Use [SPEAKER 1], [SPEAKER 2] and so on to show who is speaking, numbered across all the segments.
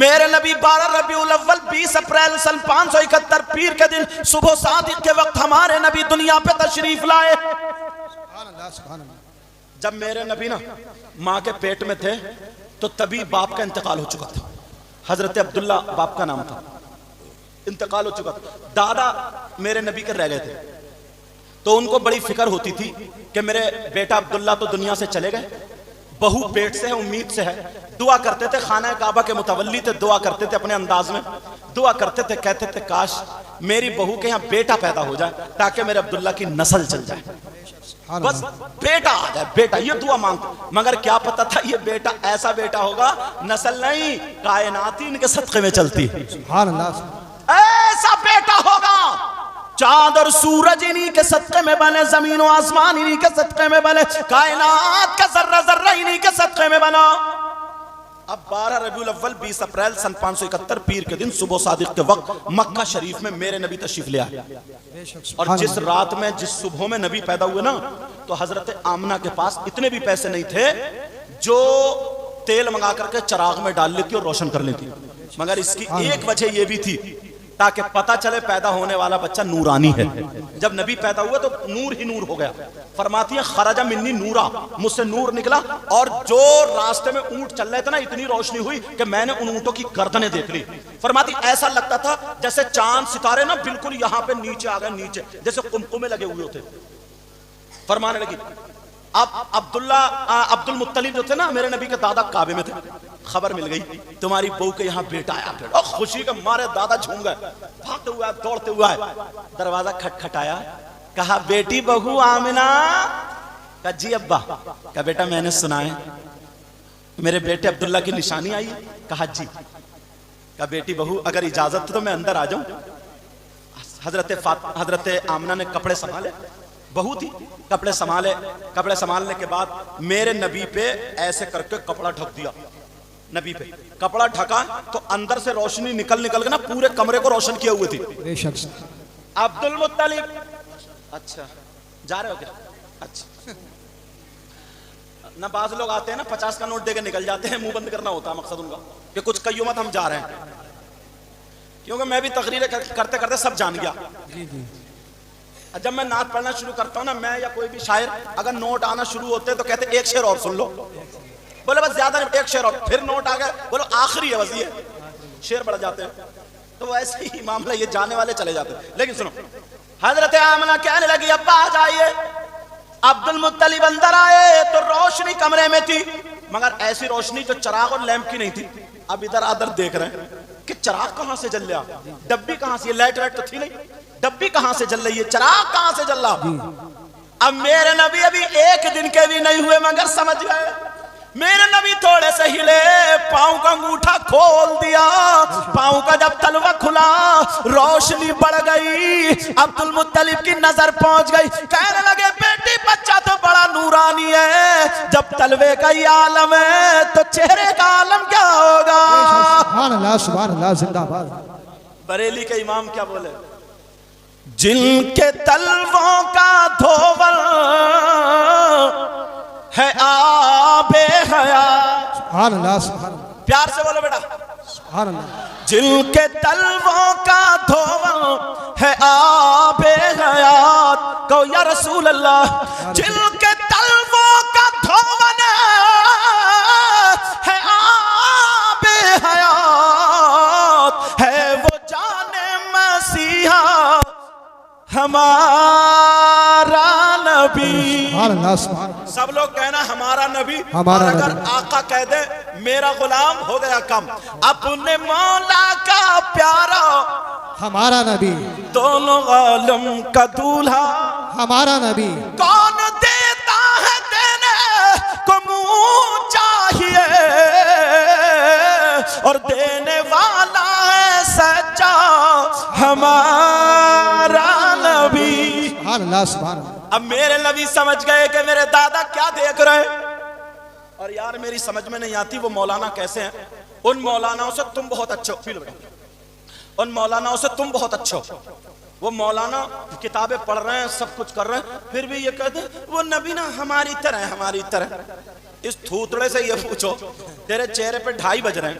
[SPEAKER 1] میرے نبی 12 ربیع الاول 20 اپریل سن 571 پیر کے دن صبح صادق کے وقت ہمارے نبی دنیا پہ تشریف لائے۔ جب میرے نبی نا ماں کے پیٹ میں تھے تو تبھی باپ کا انتقال ہو چکا تھا، حضرت عبداللہ باپ کا نام تھا، انتقال ہو چکا تھا۔ دادا میرے نبی کے رہ گئے تھے، تو ان کو بڑی فکر ہوتی تھی کہ میرے بیٹا عبداللہ تو دنیا سے چلے گئے، بہو پیٹ سے ہے، امید سے ہے۔ دعا کرتے تھے، خانہ کعبہ کے متولی تھے، دعا کرتے تھے اپنے انداز میں، دعا کرتے تھے، کہتے تھے کاش میری بہو کے یہاں بیٹا پیدا ہو جائے تاکہ میرے عبداللہ کی نسل چل جائے، بس بیٹا آ جائے، بیٹا، یہ دعا مانگتے۔ مگر کیا پتا تھا یہ بیٹا ایسا بیٹا ہوگا، نسل نہیں، کائنات ہی ان کے صدقے میں چلتی، ایسا بیٹا ہوگا، چاند اور سورج انہی کے صدقے میں بنے، زمین و آسمان انہی کے صدقے میں بنے، کائنات کا ذرہ ذرہ انہی کے صدقے میں بنا۔ اب 12 ربیع الاول 20 اپریل سن 571 پیر کے دن صبح صادق کے وقت مکہ شریف میں میرے نبی تشریف لے آئے، اور جس رات میں، جس صبح میں نبی پیدا ہوئے نا، تو حضرت آمنہ کے پاس اتنے بھی پیسے نہیں تھے جو تیل منگا کر کے چراغ میں ڈال لیتی اور روشن کر لیتی، مگر اس کی ایک وجہ یہ بھی تھی تاکہ پتہ چلے پیدا ہونے والا بچہ نورانی ہے۔ جب نبی پیدا ہوئے تو نور ہی نور ہو گیا، فرماتی ہیں خرج منی نورا، مجھ سے نور نکلا، اور جو راستے میں اونٹ چل رہے تھے نا اتنی روشنی ہوئی کہ میں نے ان اونٹوں کی گردنیں دیکھ لی، فرماتی ایسا لگتا تھا جیسے چاند ستارے نا بالکل یہاں پہ نیچے آ گئے، نیچے جیسے قمقمے لگے ہوئے ہوتے۔ فرمانے لگی اب عبد المطلب جو تھے نا میرے نبی کے دادا، کعبے میں تھے، خبر مل گئی تمہاری بہو کے یہاں بیٹا آیا، اور خوشی کے مارے دادا جھوم گئے، بھاگتے ہوئے دوڑتے ہوئے آئے، دروازہ کھٹکھٹایا، کہا بیٹی بہو آمنہ، کہا جی ابا، کہا بیٹا میں نے سنا ہے میرے بیٹے عبداللہ کی نشانی آئی، کہا جی، کہا بیٹی بہو اگر اجازت تو میں اندر آ جاؤں۔ حضرت آمنہ نے کپڑے سنبھالے، بہو تھی، کپڑے سنبھالے، کپڑے سنبھالنے کے بعد میرے نبی پہ ایسے کر کے کپڑا ڈھک دیا، نبی پہ کپڑا ڈھکا تو اندر سے روشنی نکل کے نا پورے کمرے کو روشن کیے ہوئے تھی۔ عبد المطلب، اچھا جا رہے ہو کیا؟ اچھا نہ بعض لوگ آتے ہیں نا 50 کا نوٹ دے کے نکل جاتے ہیں، منہ بند کرنا ہوتا ہے مقصد ان کا کہ کچھ کہیو مت ہم جا رہے ہیں، کیونکہ میں بھی تقریریں کرتے کرتے سب جان گیا۔ جب میں نعت پڑھنا شروع کرتا ہوں نا، میں یا کوئی بھی شاعر اگر نوٹ آنا شروع ہوتے تو کہتے ایک شعر اور سن لو، بولے بس زیادہ نہیں، ایک شعر اور، پھر نوٹ آ گیا، بولو آخری ہے بس، یہ شعر بڑھ جاتے ہیں، تو ایسے ہی معاملہ، یہ جانے والے چلے جاتے ہیں۔ لیکن سنو، حضرت آمنہ کہنے لگی ابا آ جائیے، عبد المطلب اندر آئے تو روشنی کمرے میں تھی، مگر ایسی روشنی جو چراغ اور لیمپ کی نہیں تھی۔ اب ادھر ادھر دیکھ رہے ہیں کہ چراغ کہاں سے جل رہا، ڈبی کہاں سے، یہ لائٹ وائٹ تو تھی نہیں، ڈبی کہاں سے جل رہی ہے، چراغ کہاں سے جل رہا۔ اب میرے نبی ابھی ایک دن کے بھی نہیں ہوئے مگر سمجھ گئے، میرے نبی تھوڑے سے ہلے، پاؤں کا انگوٹھا کھول دیا، پاؤں کا جب تلوہ کھلا روشنی بڑھ گئی، عبد المطلب کی نظر پہنچ گئی، کہنے لگے بیٹی بچہ تو بڑا نورانی ہے، جب تلوے کا یہ عالم ہے تو چہرے کا عالم کیا ہوگا۔
[SPEAKER 2] سبحان اللہ، سبحان اللہ، زندہ باد۔
[SPEAKER 1] بریلی کے امام کیا بولے، جن کے تلووں کا دھوول ہے آب حیات،
[SPEAKER 2] سبحان اللہ، سبحان اللہ،
[SPEAKER 1] پیار سے بولو بیٹا،
[SPEAKER 2] سبحان اللہ،
[SPEAKER 1] جن کے تلووں کا دھوول ہے آب حیات، کہو یا رسول اللہ، جن کے تلووں کا دھوول ہے آب حیات، ہے وہ جان مسیحا ہمارا نبی۔
[SPEAKER 2] سبحان اللہ، سبحان اللہ،
[SPEAKER 1] سب لوگ کہنا ہمارا نبی،
[SPEAKER 2] ہمارا
[SPEAKER 1] اور اگر
[SPEAKER 2] نبی۔
[SPEAKER 1] آقا کہہ دے میرا غلام، ہو گیا کم۔ اپنے مولا کا پیارا،
[SPEAKER 2] ہمارا نبی،
[SPEAKER 1] دونوں عالم کا دولہا،
[SPEAKER 2] ہمارا نبی،
[SPEAKER 1] کون دیتا ہے دینے کو منہ چاہیے، اور دینے والا ہے سچا ہمارا نبی۔
[SPEAKER 2] سبحان اللہ، سبحان اللہ۔
[SPEAKER 1] اب میرے نبی سمجھ گئے کہ میرے دادا کیا دیکھ رہے ہیں، اور یار میری سمجھ میں نہیں آتی وہ مولانا کیسے ہیں، ان مولاناؤں سے تم بہت اچھے ہو، ان مولاناؤں سے تم بہت اچھے ہو۔ وہ مولانا کتابیں پڑھ رہے ہیں، سب کچھ کر رہے ہیں، پھر بھی یہ کہتے ہیں وہ نبی نا ہماری طرح ہے، ہماری طرح۔ اس تھوتڑے سے یہ پوچھو تیرے چہرے پہ 2:30 بج رہے ہیں،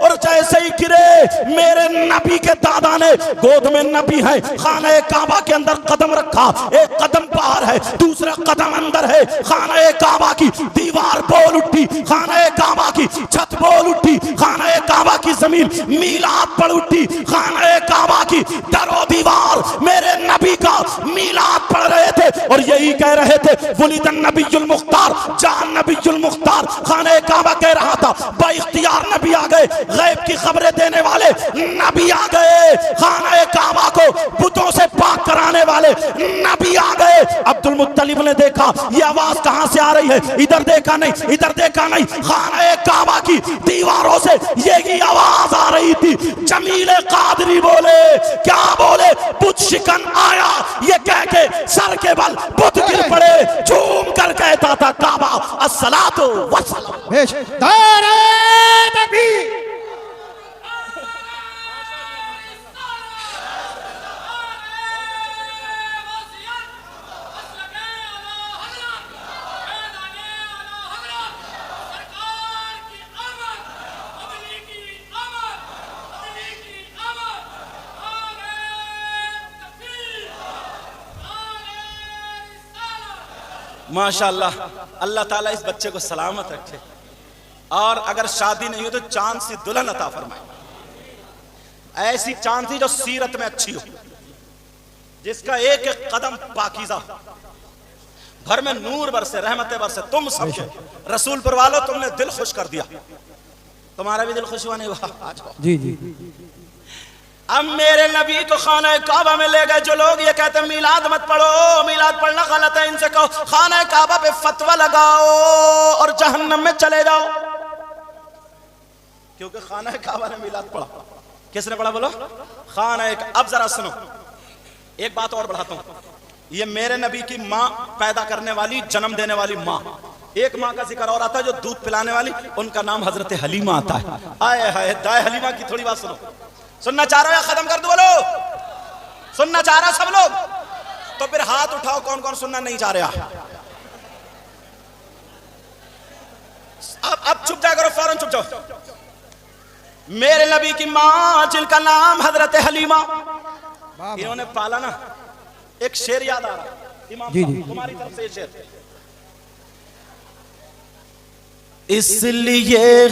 [SPEAKER 1] اور جیسے ہی گرے میرے نبی کے دادا نے گود میں نبی ہے خانہ کعبہ کے اندر قدم رکھا، ایک قدم باہر ہے دوسرا قدم اندر ہے، خانہ کعبہ کی دیوار بول اٹھی، خانہ کعبہ کی چھت بول اٹھی، خانہ کعبہ کی زمین میلاد پڑھ اٹھی، خانہ کعبہ کی در و دیوار میرے نبی کا میلاد پڑھ رہے تھے اور یہی کہہ رہے تھے ولید النبی المختار جان نبی المختار۔ خانہ کعبہ کہہ رہا تھا با اختیار نبی آ گئے، غیب کی خبریں دینے والے نبی آ گئے، خانہ کعبہ کو بتوں سے پاک کرانے والے نبی آ گئے۔ عبد المطلب نے دیکھا یہ آواز کہاں سے آ رہی ہے، ادھر دیکھا نہیں ادھر دیکھا نہیں، خانہ کعبہ کی دیواروں سے یہی آواز آ رہی تھی۔ جمیل قادری بولے، کیا بولے؟ بت شکن آیا، یہ کہہ کے سر کے بل بت گر پڑے، جھوم کر کہتا تھا کعبہ الصلاۃ والسلام۔
[SPEAKER 2] نعرہ تکبیر،
[SPEAKER 1] ماشاءاللہ اللہ تعالیٰ اس بچے کو سلامت رکھے اور اگر شادی نہیں ہو تو چاند سی دلہن عطا فرمائے، ایسی چاند سی جو سیرت میں اچھی ہو، جس کا ایک ایک قدم پاکیزہ ہو، گھر میں نور برسے رحمتیں برسے۔ تم سب کے رسول پر والو تم نے دل خوش کر دیا، تمہارا بھی دل خوش ہوا نہیں ہوا؟ آج
[SPEAKER 2] جی جی
[SPEAKER 1] اب میرے نبی کو خانہ کعبہ میں لے گئے جو لوگ یہ کہتے ہیں میلاد مت پڑھو، میلاد پڑھنا غلط ہے، ان سے کہو خانہ کعبہ پہ فتوہ لگاؤ اور جہنم میں چلے جاؤ، کیونکہ خانہ کعبہ نے میلاد پڑھا۔ کس نے پڑھا بولو؟ خانہ کعبہ۔ اب ذرا سنو ایک بات اور بڑھاتا ہوں، یہ میرے نبی کی ماں پیدا کرنے والی جنم دینے والی ماں، ایک ماں کا ذکر اور آتا ہے جو دودھ پلانے والی، ان کا نام حضرت حلیمہ آتا ہے۔ آئے ہائے دائے حلیمہ کی تھوڑی بات سنو، سننا چاہ رہا ہو یا ختم کر دو؟ بولو سننا چاہ رہا سب لوگ؟ تو پھر ہاتھ اٹھاؤ کون کون سننا نہیں چاہ رہا۔ اب چپ جا کرو، فوراً چپ جاؤ۔ میرے نبی کی ماں جن کا نام حضرت حلیمہ، انہوں نے پالا نا، ایک شعر یاد آ رہا امام صاحب تمہاری طرف سے یہ شعر، اس لیے